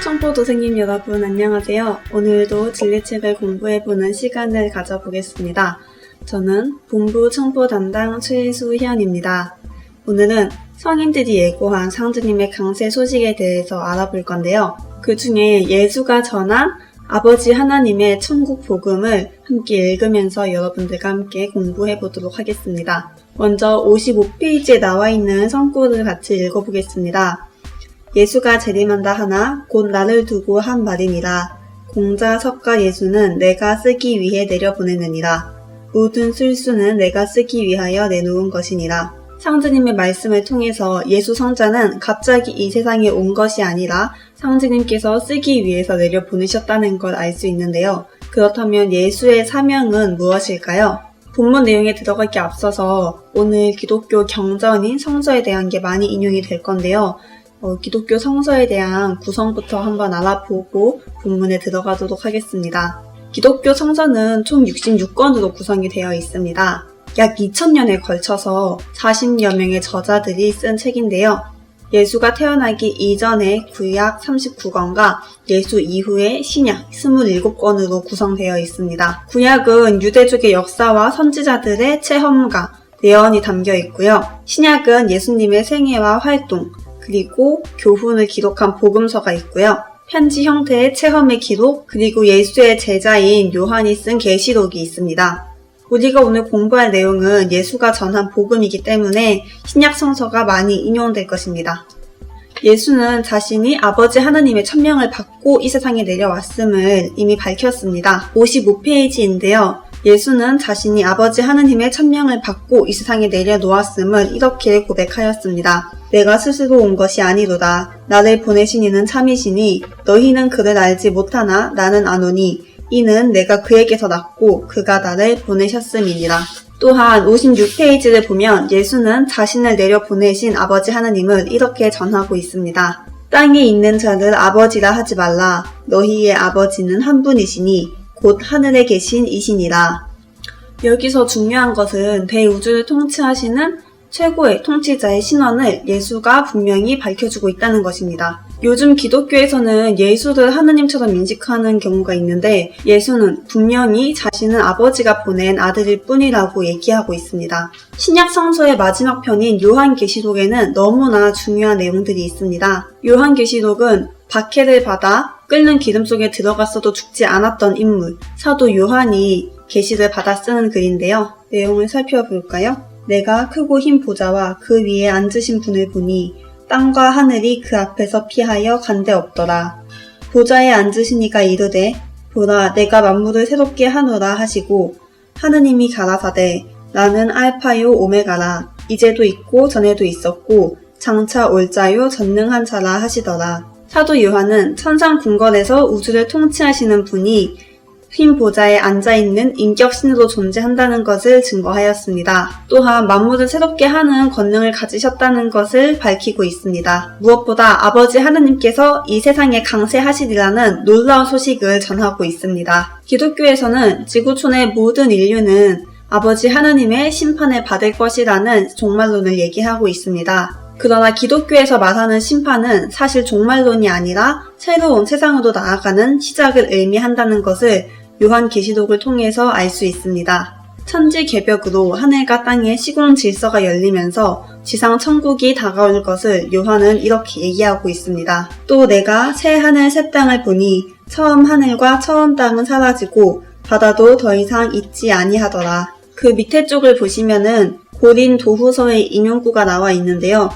청포도생님 여러분 안녕하세요. 오늘도 진리책을 공부해보는 시간을 가져보겠습니다. 저는 본부 청포 담당 최수현입니다. 오늘은 성인들이 예고한 상주님의 강세 소식에 대해서 알아볼 건데요. 그 중에 예수가 전한 아버지 하나님의 천국 복음을 함께 읽으면서 여러분들과 함께 공부해보도록 하겠습니다. 먼저 55페이지에 나와 있는 성구를 같이 읽어보겠습니다. 예수가 재림한다 하나 곧 나를 두고 한 말이니라. 공자 석가 예수는 내가 쓰기 위해 내려보내느니라. 모든 술수는 내가 쓰기 위하여 내놓은 것이니라. 상주님의 말씀을 통해서 예수 성자는 갑자기 이 세상에 온 것이 아니라 상주님께서 쓰기 위해서 내려보내셨다는 걸 알 수 있는데요. 그렇다면 예수의 사명은 무엇일까요? 본문 내용에 들어가기 앞서서 오늘 기독교 경전인 성서에 대한 게 많이 인용이 될 건데요. 기독교 성서에 대한 구성부터 한번 알아보고 본문에 들어가도록 하겠습니다. 기독교 성서는 총 66권으로 구성이 되어 있습니다. 약 2000년에 걸쳐서 40여 명의 저자들이 쓴 책인데요. 예수가 태어나기 이전의 구약 39권과 예수 이후의 신약 27권으로 구성되어 있습니다. 구약은 유대족의 역사와 선지자들의 체험과 예언이 담겨 있고요. 신약은 예수님의 생애와 활동, 그리고 교훈을 기록한 복음서가 있고요. 편지 형태의 체험의 기록, 그리고 예수의 제자인 요한이 쓴 계시록이 있습니다. 우리가 오늘 공부할 내용은 예수가 전한 복음이기 때문에 신약 성서가 많이 인용될 것입니다. 예수는 자신이 아버지 하나님의 천명을 받고 이 세상에 내려왔음을 이미 밝혔습니다. 55페이지인데요. 예수는 자신이 아버지 하나님의 천명을 받고 이 세상에 내려놓았음을 이렇게 고백하였습니다. 내가 스스로 온 것이 아니로다. 나를 보내신 이는 참이시니 너희는 그를 알지 못하나 나는 아노니 이는 내가 그에게서 났고 그가 나를 보내셨음이니라. 또한 56페이지를 보면 예수는 자신을 내려보내신 아버지 하나님을 이렇게 전하고 있습니다. 땅에 있는 자를 아버지라 하지 말라. 너희의 아버지는 한 분이시니 곧 하늘에 계신 이시니라. 여기서 중요한 것은 대우주를 통치하시는 최고의 통치자의 신원을 예수가 분명히 밝혀주고 있다는 것입니다. 요즘 기독교에서는 예수를 하느님처럼 인식하는 경우가 있는데 예수는 분명히 자신은 아버지가 보낸 아들일 뿐이라고 얘기하고 있습니다. 신약 성서의 마지막 편인 요한계시록에는 너무나 중요한 내용들이 있습니다. 요한계시록은 박해를 받아 끓는 기름 속에 들어갔어도 죽지 않았던 인물, 사도 요한이 계시를 받아 쓰는 글인데요. 내용을 살펴볼까요? 내가 크고 흰 보좌와 그 위에 앉으신 분을 보니 땅과 하늘이 그 앞에서 피하여 간데 없더라. 보좌에 앉으신 이가 이르되 보라 내가 만물을 새롭게 하노라 하시고 하느님이 가라사대 나는 알파요 오메가라 이제도 있고 전에도 있었고 장차 올 자요 전능한 자라 하시더라. 사도 요한은 천상 궁궐에서 우주를 통치하시는 분이 흰 보좌에 앉아있는 인격신으로 존재한다는 것을 증거하였습니다. 또한 만물을 새롭게 하는 권능을 가지셨다는 것을 밝히고 있습니다. 무엇보다 아버지 하나님께서 이 세상에 강세하시리라는 놀라운 소식을 전하고 있습니다. 기독교에서는 지구촌의 모든 인류는 아버지 하나님의 심판을 받을 것이라는 종말론을 얘기하고 있습니다. 그러나 기독교에서 말하는 심판은 사실 종말론이 아니라 새로운 세상으로 나아가는 시작을 의미한다는 것을 요한계시록을 통해서 알 수 있습니다. 천지개벽으로 하늘과 땅의 시공 질서가 열리면서 지상 천국이 다가올 것을 요한은 이렇게 얘기하고 있습니다. 또 내가 새 하늘 새 땅을 보니 처음 하늘과 처음 땅은 사라지고 바다도 더 이상 있지 아니하더라. 그 밑에 쪽을 보시면은 고린도후서의 인용구가 나와 있는데요.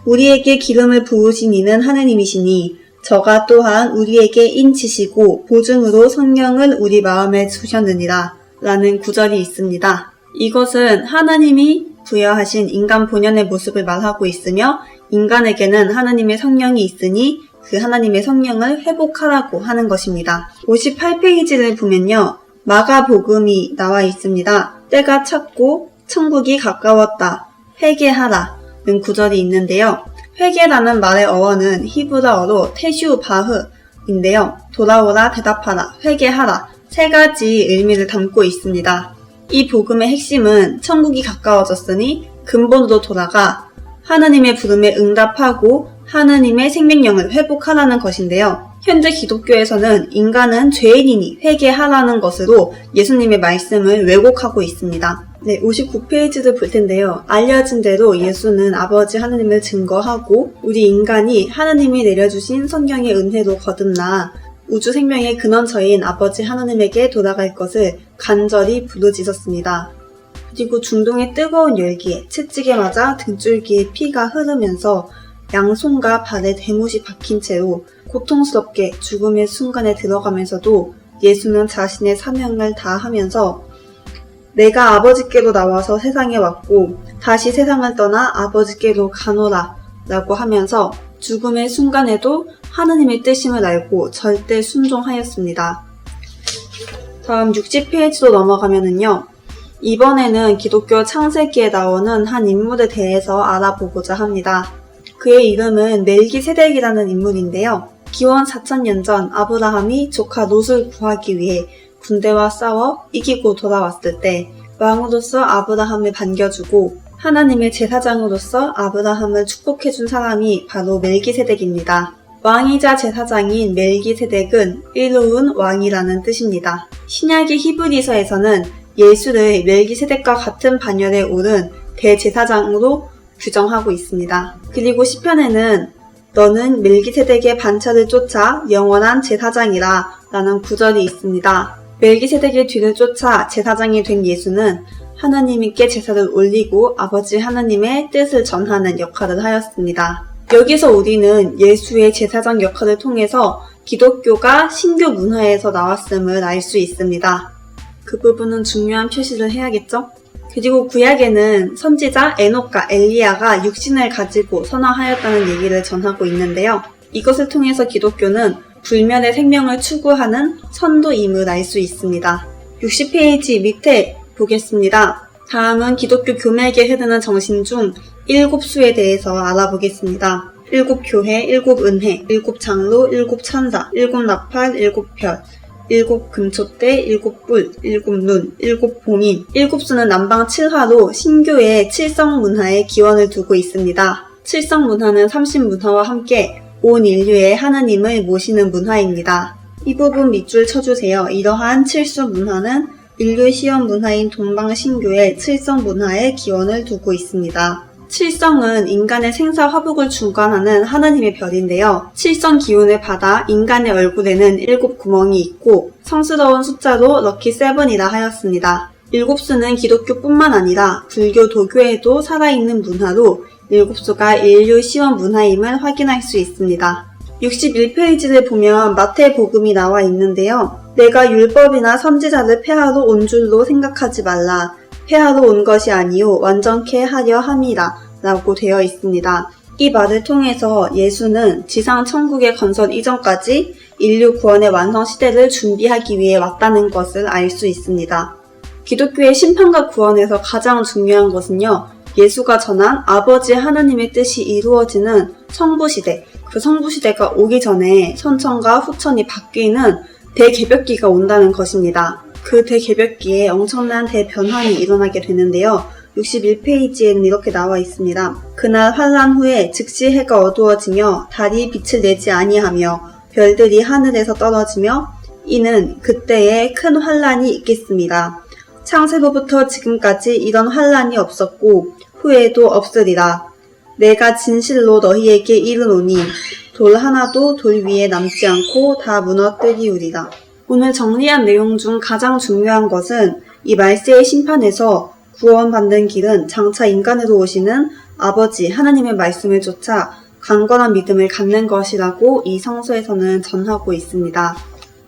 우리에게 기름을 부으신 이는 하느님이시니 저가 또한 우리에게 인치시고 보증으로 성령을 우리 마음에 주셨느니라 라는 구절이 있습니다. 이것은 하나님이 부여하신 인간 본연의 모습을 말하고 있으며 인간에게는 하나님의 성령이 있으니 그 하나님의 성령을 회복하라고 하는 것입니다. 58페이지를 보면요. 마가복음이 나와 있습니다. 때가 찼고 천국이 가까웠다. 회개하라 는 구절이 있는데요. 회개라는 말의 어원은 히브라어로 테슈바흐인데요. 돌아오라, 대답하라, 회개하라 세 가지 의미를 담고 있습니다. 이 복음의 핵심은 천국이 가까워졌으니 근본으로 돌아가 하나님의 부름에 응답하고 하나님의 생명력을 회복하라는 것인데요. 현재 기독교에서는 인간은 죄인이니 회개하라는 것으로 예수님의 말씀을 왜곡하고 있습니다. 네, 59페이지를 볼 텐데요. 알려진 대로 예수는 아버지 하느님을 증거하고 우리 인간이 하느님이 내려주신 성경의 은혜로 거듭나 우주 생명의 근원처인 아버지 하느님에게 돌아갈 것을 간절히 부르짖었습니다. 그리고 중동의 뜨거운 열기에 채찍에 맞아 등줄기에 피가 흐르면서 양손과 발에 대못이 박힌 채로 고통스럽게 죽음의 순간에 들어가면서도 예수는 자신의 사명을 다하면서 내가 아버지께로 나와서 세상에 왔고 다시 세상을 떠나 아버지께로 가노라 라고 하면서 죽음의 순간에도 하느님의 뜻임을 알고 절대 순종하였습니다. 다음 60페이지로 넘어가면은요. 이번에는 기독교 창세기에 나오는 한 인물에 대해서 알아보고자 합니다. 그의 이름은 멜기세덱이라는 인물인데요. 기원 4000년 전 아브라함이 조카 롯을 구하기 위해 군대와 싸워 이기고 돌아왔을 때 왕으로서 아브라함을 반겨주고 하나님의 제사장으로서 아브라함을 축복해준 사람이 바로 멜기세덱입니다. 왕이자 제사장인 멜기세덱은 의로운 왕이라는 뜻입니다. 신약의 히브리서에서는 예수를 멜기세덱과 같은 반열에 오른 대제사장으로 규정하고 있습니다. 그리고 시편에는 너는 멜기세덱의 반차를 쫓아 영원한 제사장이라 라는 구절이 있습니다. 멜기세덱의 뒤를 쫓아 제사장이 된 예수는 하나님께 제사를 올리고 아버지 하나님의 뜻을 전하는 역할을 하였습니다. 여기서 우리는 예수의 제사장 역할을 통해서 기독교가 신교 문화에서 나왔음을 알 수 있습니다. 그 부분은 중요한 표시를 해야겠죠? 그리고 구약에는 선지자 에녹과 엘리야가 육신을 가지고 선화하였다는 얘기를 전하고 있는데요. 이것을 통해서 기독교는 불멸의 생명을 추구하는 선도임을 알 수 있습니다. 60페이지 밑에 보겠습니다. 다음은 기독교 교맥에 흐르는 정신 중 7수에 대해서 알아보겠습니다. 7교회, 7은혜, 7장로, 7천사, 7나팔, 7별, 7금촛대, 7뿔, 7눈, 7봉인, 7수는 남방 7화로 신교의 칠성문화에 기원을 두고 있습니다. 칠성문화는 삼신문화와 함께 온 인류의 하느님을 모시는 문화입니다. 이 부분 밑줄 쳐주세요. 이러한 칠수 문화는 인류 시험 문화인 동방신교의 칠성 문화에 기원을 두고 있습니다. 칠성은 인간의 생사 화복을 주관하는 하나님의 별인데요. 칠성 기운을 받아 인간의 얼굴에는 7구멍이 있고 성스러운 숫자로 럭키7이라 하였습니다. 7수는 기독교뿐만 아니라 불교, 도교에도 살아있는 문화로 7수가 인류 시험 문화임을 확인할 수 있습니다. 61페이지를 보면 마태복음이 나와 있는데요. 내가 율법이나 선지자를 폐하러 온 줄로 생각하지 말라. 폐하러 온 것이 아니요 완전케 하려 함이라 라고 되어 있습니다. 이 말을 통해서 예수는 지상 천국의 건설 이전까지 인류 구원의 완성 시대를 준비하기 위해 왔다는 것을 알 수 있습니다. 기독교의 심판과 구원에서 가장 중요한 것은요. 예수가 전한 아버지 하나님의 뜻이 이루어지는 성부시대, 그 성부시대가 오기 전에 선천과 후천이 바뀌는 대개벽기가 온다는 것입니다. 그 대개벽기에 엄청난 대변환이 일어나게 되는데요. 61페이지에는 이렇게 나와 있습니다. 그날 환란 후에 즉시 해가 어두워지며 달이 빛을 내지 아니하며 별들이 하늘에서 떨어지며 이는 그때에 큰 환란이 있겠습니다. 창세로부터 지금까지 이런 환란이 없었고 후에도 없으리라. 내가 진실로 너희에게 이르노니 돌 하나도 돌 위에 남지 않고 다 무너뜨리우리라. 오늘 정리한 내용 중 가장 중요한 것은 이 말세의 심판에서 구원받는 길은 장차 인간으로 오시는 아버지 하나님의 말씀을 쫓아 강건한 믿음을 갖는 것이라고 이 성서에서는 전하고 있습니다.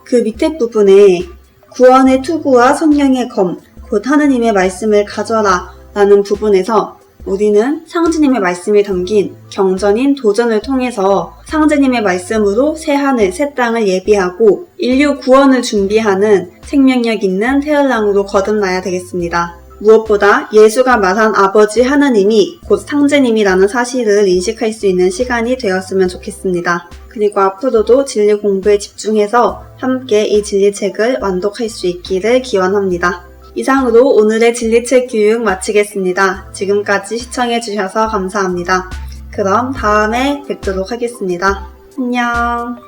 그 밑에 부분에 구원의 투구와 성령의 검, 곧 하나님의 말씀을 가져라 라는 부분에서 우리는 상주님의 말씀이 담긴 경전인 도전을 통해서 상주님의 말씀으로 새 하늘, 새 땅을 예비하고 인류 구원을 준비하는 생명력 있는 태열랑으로 거듭나야 되겠습니다. 무엇보다 예수가 말한 아버지 하나님이 곧 상제님이라는 사실을 인식할 수 있는 시간이 되었으면 좋겠습니다. 그리고 앞으로도 진리 공부에 집중해서 함께 이 진리책을 완독할 수 있기를 기원합니다. 이상으로 오늘의 진리책 교육 마치겠습니다. 지금까지 시청해주셔서 감사합니다. 그럼 다음에 뵙도록 하겠습니다. 안녕.